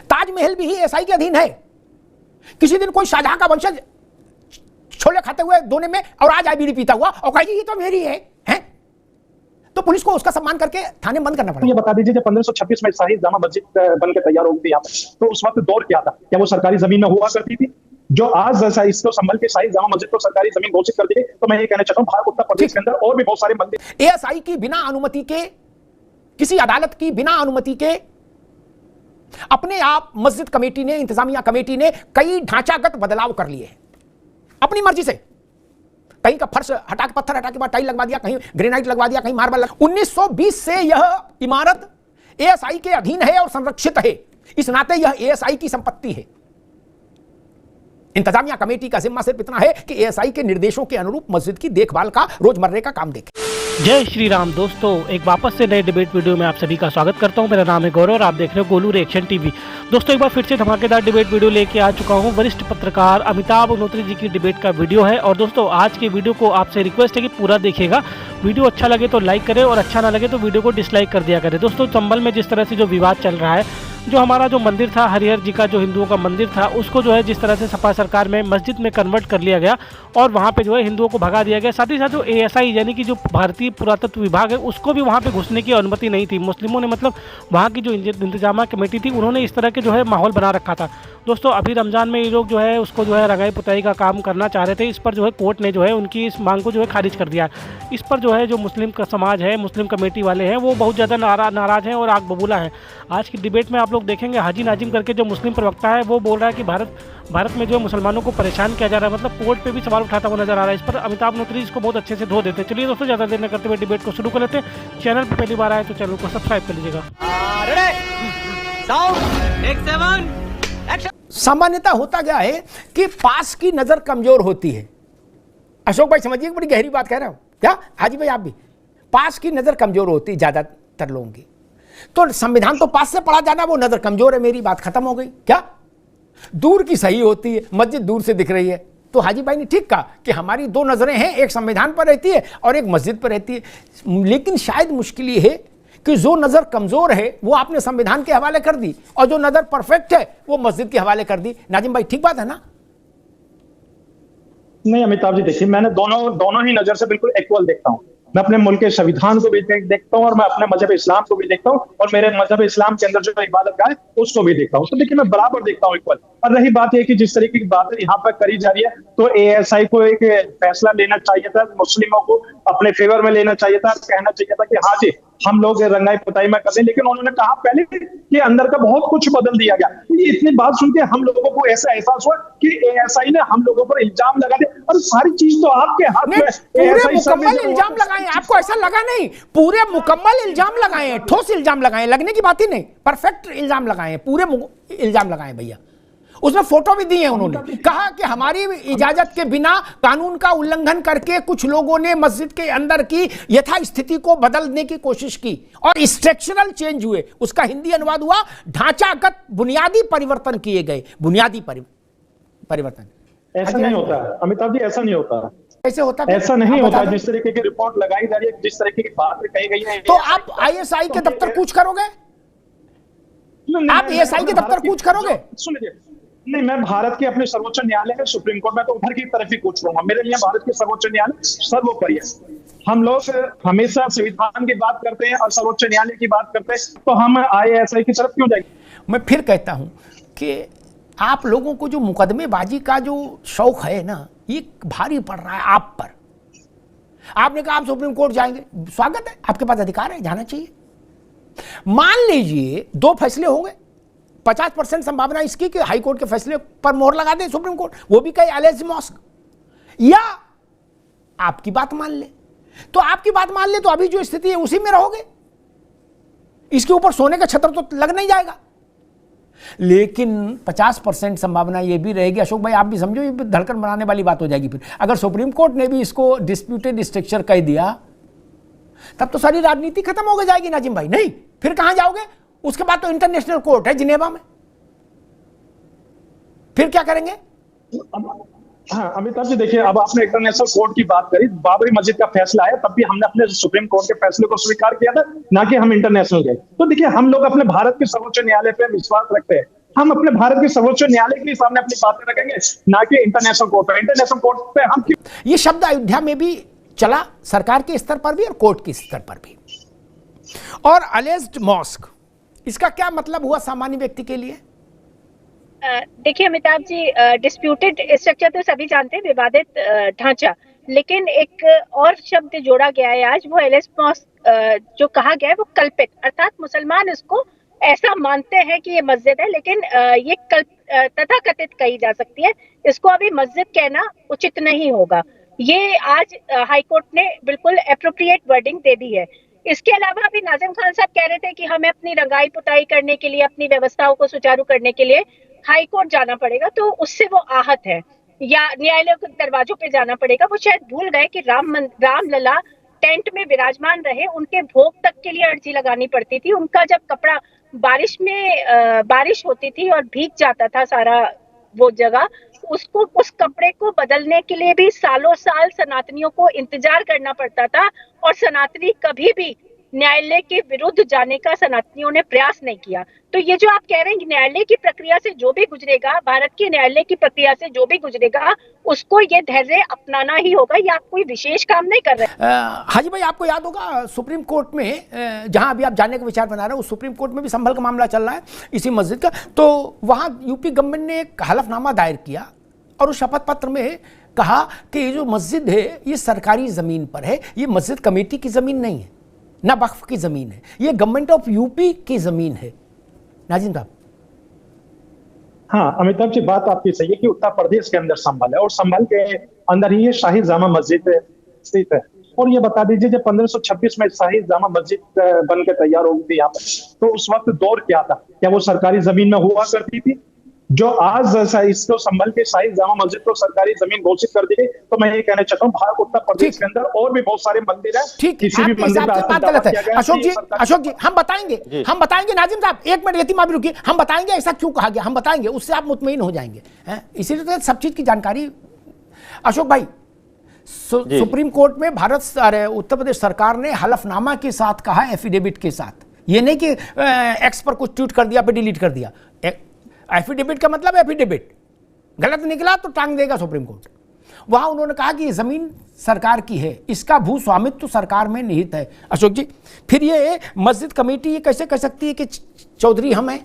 ताजमहल भी एएसआई के अधीन है। किसी दिन कोई शाहजहां का वंशज छोले खाते हुए दोने में और आज आए बीड़ी पीता हुआ और कहा ये तो मेरी है, तो पुलिस को उसका सम्मान करके थाने बंद करना पड़ा। ये बता दीजिए, जब 1526 में शाही जामा मस्जिद बनकर तैयार हो गई यहाँ पर, तो उस वक्त दौर क्या था? क्या वो सरकारी जमीन में हुआ करती थी? जो आज जैसा इसको संभल के शाही जामा मस्जिद को सरकारी जमीन घोषित कर दी, तो मैं ये कहना चाहता हूँ भारत उत्तर प्रदेश के अंदर और भी बहुत सारे मंदिर। एएसआई की बिना अनुमति के, किसी अदालत की बिना अनुमति के अपने आप मस्जिद कमेटी ने, इंतजामिया कमेटी ने कई ढांचागत बदलाव कर लिए अपनी मर्जी से। कहीं का फर्श हटा के, पत्थर हटा के बाद टाइल लगवा दिया, कहीं ग्रेनाइट लगवा दिया, कहीं मार्बल। 1920 से यह इमारत एएसआई के अधीन है और संरक्षित है, इस नाते यह एएसआई की संपत्ति है। इंतजामिया कमेटी का जिम्मा सिर्फ इतना है कि एएसआई के निर्देशों के अनुरूप मस्जिद की देखभाल का, रोजमर्रे का काम देखे। जय श्री राम दोस्तों, एक वापस से नए डिबेट वीडियो में आप सभी का स्वागत करता हूं। मेरा नाम है गौरव और आप देख रहे हो गोलू रिएक्शन टीवी। दोस्तों, एक बार फिर से धमाकेदार डिबेट वीडियो लेके आ चुका हूं। वरिष्ठ पत्रकार अमिताभ अग्निहोत्री जी की डिबेट का वीडियो है। और दोस्तों, आज के वीडियो को आपसे रिक्वेस्ट है कि पूरा देखिएगा। वीडियो अच्छा लगे तो लाइक करें और अच्छा ना लगे तो वीडियो को डिसलाइक कर दिया करें। दोस्तों, चंबल में जिस तरह से जो विवाद चल रहा है, जो हमारा जो मंदिर था हरिहर जी का, जो हिंदुओं का मंदिर था, उसको जो है जिस तरह से सपा सरकार में मस्जिद में कन्वर्ट कर लिया गया और वहाँ पे जो है हिंदुओं को भगा दिया गया। साथ ही साथ जो एएसआई यानी कि जो भारतीय पुरातत्व विभाग है, उसको भी वहाँ पे घुसने की अनुमति नहीं थी। मुस्लिमों ने, मतलब वहाँ की जो इंतजामा कमेटी थी, उन्होंने इस तरह के जो है माहौल बना रखा था। दोस्तों, अभी रमज़ान में ये लोग जो है उसको जो है रंगाई पुताई का काम करना चाह रहे थे। इस पर जो है कोर्ट ने जो है उनकी इस मांग को जो है खारिज कर दिया। इस पर जो है जो मुस्लिम का समाज है, मुस्लिम कमेटी वाले हैं, वो बहुत ज़्यादा नाराज़ हैं और आग बबूला है। आज की डिबेट में आप लोग देखेंगे, हाजी नाजिम करके जो मुस्लिम प्रवक्ता है, वो बोल रहा है कि भारत में जो है मुसलमानों को परेशान किया जा रहा है, मतलब कोर्ट पे भी सवाल उठाता हुआ नजर आ रहा है। इस पर अमिताभ अग्निहोत्री इसको बहुत अच्छे से धो देते हैं। चलिए दोस्तों, ज़्यादा देर न करते हुए डिबेट को शुरू कर लेते हैं। चैनल पर पहली बार आए तो चैनल को सब्सक्राइब कर लीजिएगा। सामान्यतः होता गया है कि पास की नजर कमजोर होती है। अशोक भाई समझिए, बड़ी गहरी बात कह रहा हूं क्या? हाजी भाई आप भी, पास की नजर कमजोर होती है ज्यादातर लोगों की। तो संविधान तो पास से पढ़ा जाना, वो नजर कमजोर है, मेरी बात खत्म हो गई क्या? दूर की सही होती है, मस्जिद दूर से दिख रही है। तो हाजी भाई ने ठीक कहा कि हमारी दो नजरें हैं, एक संविधान पर रहती है और एक मस्जिद पर रहती है। लेकिन शायद मुश्किल ये है कि जो नजर कमजोर है वो आपने संविधान के हवाले कर दी और जो नजर परफेक्ट है वो मस्जिद के हवाले कर दी। नाजिम भाई, ठीक बात है ना? नहीं अमिताभ जी, देखिए, मैंने दोनों ही नजर से बिल्कुल इक्वल देखता हूँ। मैं अपने मुल्क के संविधान को भी देखता हूँ और मैं अपने मजहब इस्लाम को भी देखता हूँ और मेरे मजहब इस्लाम के अंदर जो इबादत गाह है उसको भी देखता हूँ। तो देखिए, मैं बराबर देखता हूँ इक्वल। और रही बात यह कि जिस तरीके की बात यहाँ पर करी जा रही है, तो एएसआई को एक फैसला लेना चाहिए था, मुस्लिमों को अपने फेवर में लेना चाहिए था, कहना चाहिए था कि हाँ जी, हम लोग रंगाई पुताई में कर दें। लेकिन उन्होंने कहा पहले कि अंदर का बहुत कुछ बदल दिया गया। ये इतनी बात सुन के हम लोगों को ऐसा एहसास हुआ कि एएसआई ने हम लोगों पर इल्जाम लगा दिया। और सारी चीज तो आपके हाथ में। पूरे मुकम्मल इल्जाम लगाए, आपको ऐसा लगा नहीं? पूरे मुकम्मल इल्जाम लगाए हैं, ठोस इल्जाम लगाए, लगने की बात ही नहीं, परफेक्ट इल्जाम लगाए, पूरे इल्जाम लगाए भैया। उसमें फोटो भी दी है उन्होंने, कहा कि हमारी इजाजत के बिना कानून का उल्लंघन करके कुछ लोगों ने मस्जिद के अंदर की यथास्थिति को बदलने की कोशिश की और स्ट्रक्चरल चेंज हुए। उसका हिंदी अनुवाद हुआ ढांचागत बुनियादी परिवर्तन किए गए। बुनियादी परिवर्तन ऐसा नहीं होता अमिताभ जी, ऐसा नहीं होता। कैसे होता? ऐसा नहीं होता। जिस तरीके की रिपोर्ट लगाई जा रही है, जिस तरीके की बात कही गई है, तो आप आईएसआई के दफ्तर कूच करोगे? आप एएसआई के दफ्तर कूच करोगे? सुनिए, नहीं, मैं भारत के अपने सर्वोच्च न्यायालय है, सुप्रीम कोर्ट में, तो उधर की तरफ ही पूछ रहा हूँ। मेरे लिए भारत के सर्वोच्च न्यायालय सर्वोपरि है। हम लोग हमेशा संविधान की बात करते हैं और सर्वोच्च न्यायालय की बात करते हैं, तो हम आईएसआई की तरफ क्यों जाएंगे? मैं फिर कहता हूं कि आप लोगों को जो मुकदमेबाजी का जो शौक है ना, ये भारी पड़ रहा है आप पर। आपने कहा आप सुप्रीम कोर्ट जाएंगे, स्वागत है, आपके पास अधिकार है, जाना चाहिए। मान लीजिए दो फैसले हो गए, 50% संभावना इसकी कि हाई कोर्ट के फैसले पर मोहर लगा दे सुप्रीम कोर्ट, वो भी कहे अलेज मॉस्क, या आपकी बात मान ले। तो आपकी बात मान ले तो अभी जो स्थिति है उसी में रहोगे, इसके ऊपर सोने का छत्र तो लग नहीं जाएगा। लेकिन 50% संभावना यह भी रहेगी, अशोक भाई आप भी समझो, ये धड़कन बनाने वाली बात हो जाएगी। फिर अगर सुप्रीम कोर्ट ने भी इसको डिस्प्यूटेड स्ट्रक्चर कह दिया, तब तो सारी राजनीति खत्म हो जाएगी नाजिम भाई। नहीं, फिर कहां जाओगे? उसके बाद तो इंटरनेशनल कोर्ट है जिनेवा में, फिर क्या करेंगे? हाँ अमिताभ जी, देखिए, अब आपने इंटरनेशनल कोर्ट की बात करी, बाबरी मस्जिद का फैसला आया, तब भी हमने अपने सुप्रीम कोर्ट के फैसले को स्वीकार किया था, ना कि हम इंटरनेशनल गए। तो देखिए, हम लोग अपने भारत के सर्वोच्च न्यायालय पे विश्वास रखते हैं। हम अपने भारत के सर्वोच्च न्यायालय के सामने अपनी बातें रखेंगे, ना कि इंटरनेशनल कोर्ट पे। इंटरनेशनल कोर्ट पे हम ये शब्द अयोध्या में भी चला, सरकार के स्तर पर भी और कोर्ट के स्तर पर भी। और अलेज्ड मॉस्क, इसका क्या मतलब हुआ सामान्य व्यक्ति के लिए? देखिए अमिताभ जी, डिस्प्यूटेड स्ट्रक्चर तो सभी जानते हैं, विवादित ढांचा, लेकिन एक और शब्द जोड़ा गया है आज, वो अलेज्ड मॉस्क जो कहा गया है वो कल्पित, अर्थात मुसलमान इसको ऐसा मानते हैं कि ये मस्जिद है, लेकिन ये तथाकथित कही जा सकती है, इसको अभी मस्जिद कहना उचित नहीं होगा। ये आज हाईकोर्ट ने बिल्कुल एप्रोप्रिएट वर्डिंग दे दी है। इसके अलावा अभी नाजिम खान साहब कह रहे थे कि हमें अपनी रंगाई पुताई करने के लिए, अपनी व्यवस्थाओं को सुचारू करने के लिए हाईकोर्ट जाना पड़ेगा, तो उससे वो आहत है, या न्यायालय के दरवाजों पे जाना पड़ेगा। वो शायद भूल गए कि रामलला टेंट में विराजमान रहे, उनके भोग तक के लिए अर्जी लगानी पड़ती थी। उनका जब कपड़ा बारिश में बारिश होती थी और भीग जाता था सारा वो जगह, उसको उस कपड़े को बदलने के लिए भी सालों साल सनातनियों को इंतजार करना पड़ता था, और सनातनी कभी भी न्यायालय के विरुद्ध जाने का सनातनियों ने प्रयास नहीं किया। तो ये जो आप कह रहे हैं कि न्यायालय की प्रक्रिया से जो भी गुजरेगा, भारत के न्यायालय की प्रक्रिया से जो भी गुजरेगा, उसको ये धैर्य अपनाना ही होगा, या आप कोई विशेष काम नहीं कर रहे। हाजी भाई, आपको याद होगा सुप्रीम कोर्ट में जहां अभी आप जाने का विचार बना रहे हो, उस सुप्रीम कोर्ट में भी संभल का मामला चल रहा है इसी मस्जिद का। तो वहां यूपी गवर्नमेंट ने एक हलफनामा दायर किया और उस शपथ पत्र में कहा कि ये जो मस्जिद है ये सरकारी जमीन पर है, ये मस्जिद कमेटी की जमीन नहीं है, ना वक्फ की जमीन है, ये गवर्नमेंट ऑफ यूपी की जमीन है। नाजिम साहब। हाँ अमिताभ जी, बात आपकी सही है कि उत्तर प्रदेश के अंदर संभल है, और संभल के अंदर ही ये शाही जामा मस्जिद स्थित है। और ये बता दीजिए, जब 1526 में शाही जामा मस्जिद बन के तैयार हो गई थी यहाँ पर, तो उस वक्त दौर क्या था? क्या वो सरकारी जमीन में हुआ करती थी? जो आज इसको संभल के शाही जामा मस्जिद को सरकारी जमीन घोषित कर दी गई, तो मैं ये कहना चाहता हूँ, भारत उत्तर प्रदेश के अंदर और भी बहुत सारे मंदिर हैं, ठीक, किसी भी मंदिर में बात गलत है। अशोक जी हम बताएंगे नाजिम साहब, एक मिनट यतीमा भी रुकिए, हम बताएंगे ऐसा क्यों कहा गया, हम बताएंगे, उससे आप मुतमईन हो जाएंगे। इसीलिए तो सब चीज की जानकारी। अशोक भाई, सुप्रीम कोर्ट में उत्तर प्रदेश सरकार ने हलफनामा के साथ कहा, एफिडेविट के साथ, ये नहीं कि एक्स पर कुछ ट्वीट कर दिया फिर डिलीट कर दिया। एफिडेविट का मतलब एफिडेविट, गलत निकला तो टांग देगा सुप्रीम कोर्ट। वहां उन्होंने कहा कि ये जमीन सरकार की है, इसका भू स्वामित्व तो सरकार में निहित है। अशोक जी, फिर ये मस्जिद कमेटी ये कैसे कह सकती है कि चौधरी हम हैं?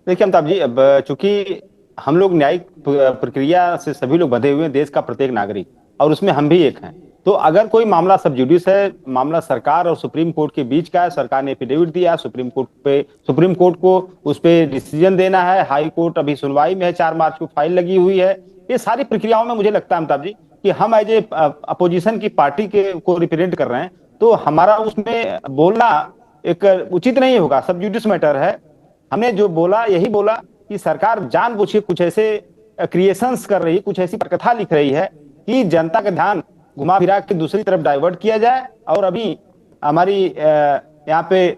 देखिए अमिताभ जी, अब चूंकि हम लोग न्यायिक प्रक्रिया से सभी लोग बंधे हुए हैं, देश का प्रत्येक नागरिक, और उसमें हम भी एक हैं। तो अगर कोई मामला सब जुडिस है, मामला सरकार और सुप्रीम कोर्ट के बीच का है, सरकार ने एफिडेविट दिया सुप्रीम कोर्ट को उस पर डिसीजन देना है, हाई कोर्ट अभी सुनवाई में है, 4 मार्च को फाइल लगी हुई है। ये सारी प्रक्रियाओं में मुझे लगता है अमिताभ जी कि हम एज ए अपोजिशन की पार्टी को रिप्रेजेंट कर रहे हैं, तो हमारा उसमें बोलना एक उचित नहीं होगा। सब जुडिस मैटर है। हमने जो बोला यही बोला कि सरकार जानबूझ के कुछ ऐसे क्रिएशंस कर रही है, कुछ ऐसी कथा लिख रही है कि जनता का ध्यान घुमा फिरा के दूसरी तरफ डाइवर्ट किया जाए। और अभी हमारी यहाँ पे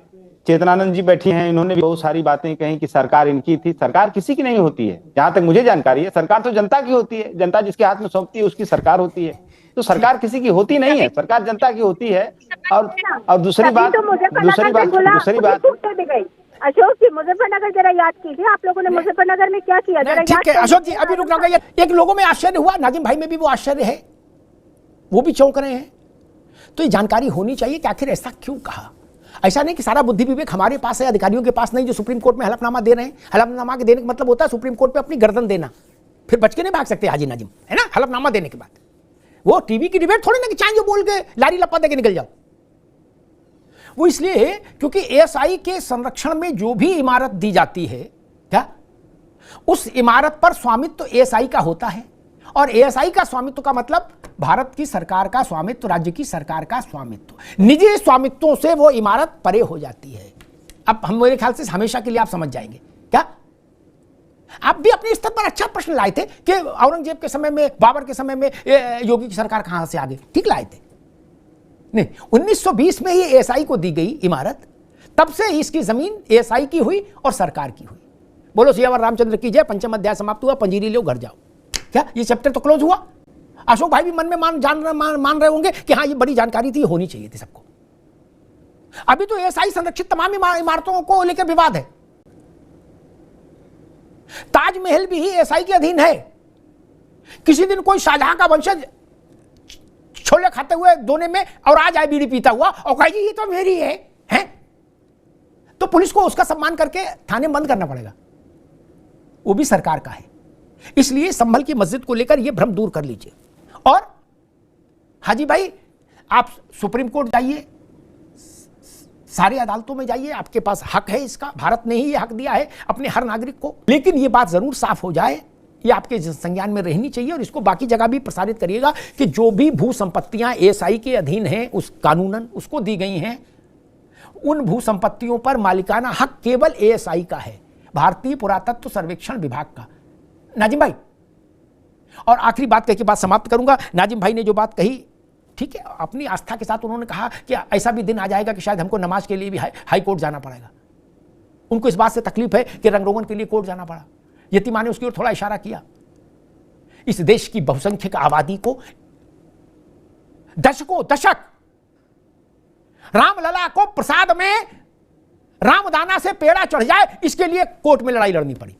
चेतनानंद जी बैठी हैं, इन्होंने भी बहुत सारी बातें कही कि सरकार इनकी थी। सरकार किसी की नहीं होती है, जहां तक मुझे जानकारी है। सरकार तो जनता की होती है, जनता जिसके हाथ में सौंपती है उसकी सरकार होती है। तो सरकार किसी की होती नहीं है, सरकार जनता की होती है। और दूसरी बात अशोक जी, मुजफ्फरनगर जरा याद कीजिए, आप लोगों ने मुजफ्फरनगर में क्या किया, जरा ठीक है अशोक जी, अभी रुकना होगा। एक लोगों में आश्चर्य हुआ, नाजिम भाई में भी वो आश्चर्य है, वो भी चौंक रहे हैं। तो ये जानकारी होनी चाहिए कि आखिर ऐसा क्यों कहा। ऐसा नहीं कि सारा बुद्धि विवेक हमारे पास है, अधिकारियों के पास नहीं, जो सुप्रीम कोर्ट में हलफनामा दे रहे हैं। हलफनामा के देने का मतलब होता है सुप्रीम कोर्ट पे अपनी गर्दन देना, फिर बच के नहीं भाग सकते हाजी नाजिम, है ना। हलफनामा देने के बाद वो टीवी की डिबेट थोड़ी ना कि चाहे जो बोल के लारी लपा दे के निकल जाओ। वो इसलिए क्योंकि एएसआई के संरक्षण में जो भी इमारत दी जाती है, क्या उस इमारत पर स्वामित्व तो एएसआई का होता है। और एएसआई का स्वामित्व का मतलब भारत की सरकार का स्वामित्व, राज्य की सरकार का स्वामित्व। निजी स्वामित्वों से वो इमारत परे हो जाती है। अब हम मेरे ख्याल से हमेशा के लिए आप समझ जाएंगे। क्या आप भी अपने स्तर पर अच्छा प्रश्न लाए थे कि औरंगजेब के समय में, बाबर के समय में योगी की सरकार कहां से आ गई? ठीक लाए थे। नहीं, 1920 में ही एएसआई को दी गई इमारत, तब से इसकी जमीन एएसआई की हुई और सरकार की हुई। बोलो सियावर रामचंद्र की जय। 5वां अध्याय समाप्त हुआ, पंजीरी लो घर जाओ। क्या ये चैप्टर तो क्लोज हुआ? अशोक भाई भी मन में मान रहे होंगे कि हाँ ये बड़ी जानकारी थी, होनी चाहिए थी सबको। अभी तो एएसआई संरक्षित तमाम इमारतों को लेकर विवाद है। ताजमहल भी एएसआई के अधीन है। किसी दिन कोई शाहजहां का वंशज छोले खाते हुए दोने में और आ जाए बीड़ी पीता हुआ और कहे जी ये तो मेरी है, हैं? तो पुलिस को उसका सम्मान करके थाने बंद करना पड़ेगा, वो भी सरकार का है। इसलिए संभल की मस्जिद को लेकर यह भ्रम दूर कर लीजिए। और हाजी भाई, आप सुप्रीम कोर्ट जाइए, सारी अदालतों में जाइए, आपके पास हक है इसका, भारत ने ही ये हक दिया है अपने हर नागरिक को। लेकिन ये बात जरूर साफ हो जाए, ये आपके संज्ञान में रहनी चाहिए और इसको बाकी जगह भी प्रसारित करिएगा कि जो भी भू संपत्तियां एएसआई के अधीन हैं, उस कानूनन उसको दी गई हैं, उन भू संपत्तियों पर मालिकाना हक केवल एएसआई का है, भारतीय पुरातत्व सर्वेक्षण विभाग का। नाजिम भाई, और आखिरी बात कह के बात समाप्त करूंगा। नाजिम भाई ने जो बात कही ठीक है, अपनी आस्था के साथ उन्होंने कहा कि ऐसा भी दिन आ जाएगा कि शायद हमको नमाज के लिए भी हाई कोर्ट जाना पड़ेगा। उनको इस बात से तकलीफ है कि रंगरोगन के लिए कोर्ट जाना पड़ा। यतीमा ने उसकी ओर थोड़ा इशारा किया। इस देश की बहुसंख्यक आबादी को दशकों दशक रामलला को प्रसाद में रामदाना से पेड़ा चढ़ जाए, इसके लिए कोर्ट में लड़ाई लड़नी पड़ी।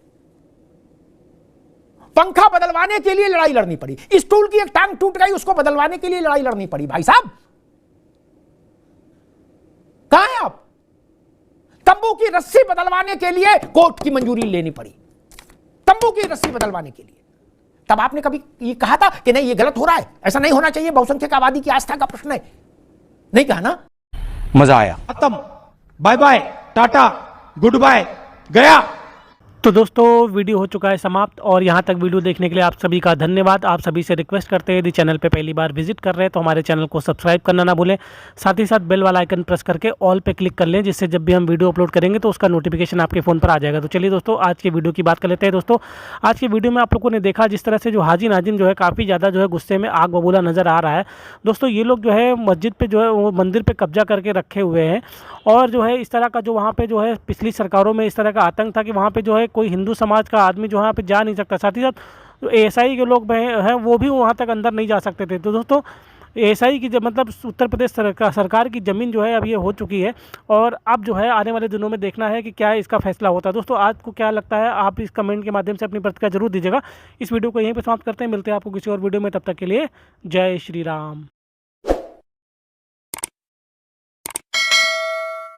पंखा बदलवाने के लिए लड़ाई लड़नी पड़ी। स्टूल की एक टांग टूट गई, उसको बदलवाने के लिए लड़ाई लड़नी पड़ी। भाई साहब कहां हैं आप? तंबू की रस्सी बदलवाने के लिए कोर्ट की मंजूरी लेनी पड़ी, तंबू की रस्सी बदलवाने के लिए। तब आपने कभी ये कहा था कि नहीं ये गलत हो रहा है, ऐसा नहीं होना चाहिए, बहुसंख्यक आबादी की आस्था का प्रश्न है? नहीं कहा ना। मजा आया। खत्म, bye bye, tata, good bye, गया। तो दोस्तों वीडियो हो चुका है समाप्त, और यहाँ तक वीडियो देखने के लिए आप सभी का धन्यवाद। आप सभी से रिक्वेस्ट करते हैं, यदि चैनल पे पहली बार विजिट कर रहे हैं तो हमारे चैनल को सब्सक्राइब करना ना भूलें, साथ ही साथ बेल वाला आइकन प्रेस करके ऑल पे क्लिक कर लें, जिससे जब भी हम वीडियो अपलोड करेंगे तो उसका नोटिफिकेशन आपके फ़ोन पर आ जाएगा। तो चलिए दोस्तों, आज के वीडियो की बात कर लेते हैं। दोस्तों आज की वीडियो में आप लोगों ने देखा जिस तरह से जो हाजी नाजिम जो है काफ़ी ज़्यादा जो है गुस्से में आग बबूला नज़र आ रहा है। दोस्तों ये लोग जो है मस्जिद पर जो है वो मंदिर पर कब्जा करके रखे हुए हैं, और जो है इस तरह का जो वहाँ पर जो है पिछली सरकारों में इस तरह का आतंक था कि वहाँ पर जो है कोई हिंदू समाज का आदमी जो वहाँ पे जा नहीं सकता। साथ ही साथ जो एएसआई के लोग हैं वो भी वहाँ तक अंदर नहीं जा सकते थे। तो दोस्तों एएसआई की मतलब उत्तर प्रदेश सरकार की ज़मीन जो है अब ये हो चुकी है, और अब जो है आने वाले दिनों में देखना है कि क्या इसका फैसला होता है। दोस्तों आज को क्या लगता है, आप इस कमेंट के माध्यम से अपनी प्रतिक्रिया जरूर दीजिएगा। इस वीडियो को यहीं पर समाप्त करते हैं, मिलते हैं आपको किसी और वीडियो में, तब तक के लिए जय श्री राम।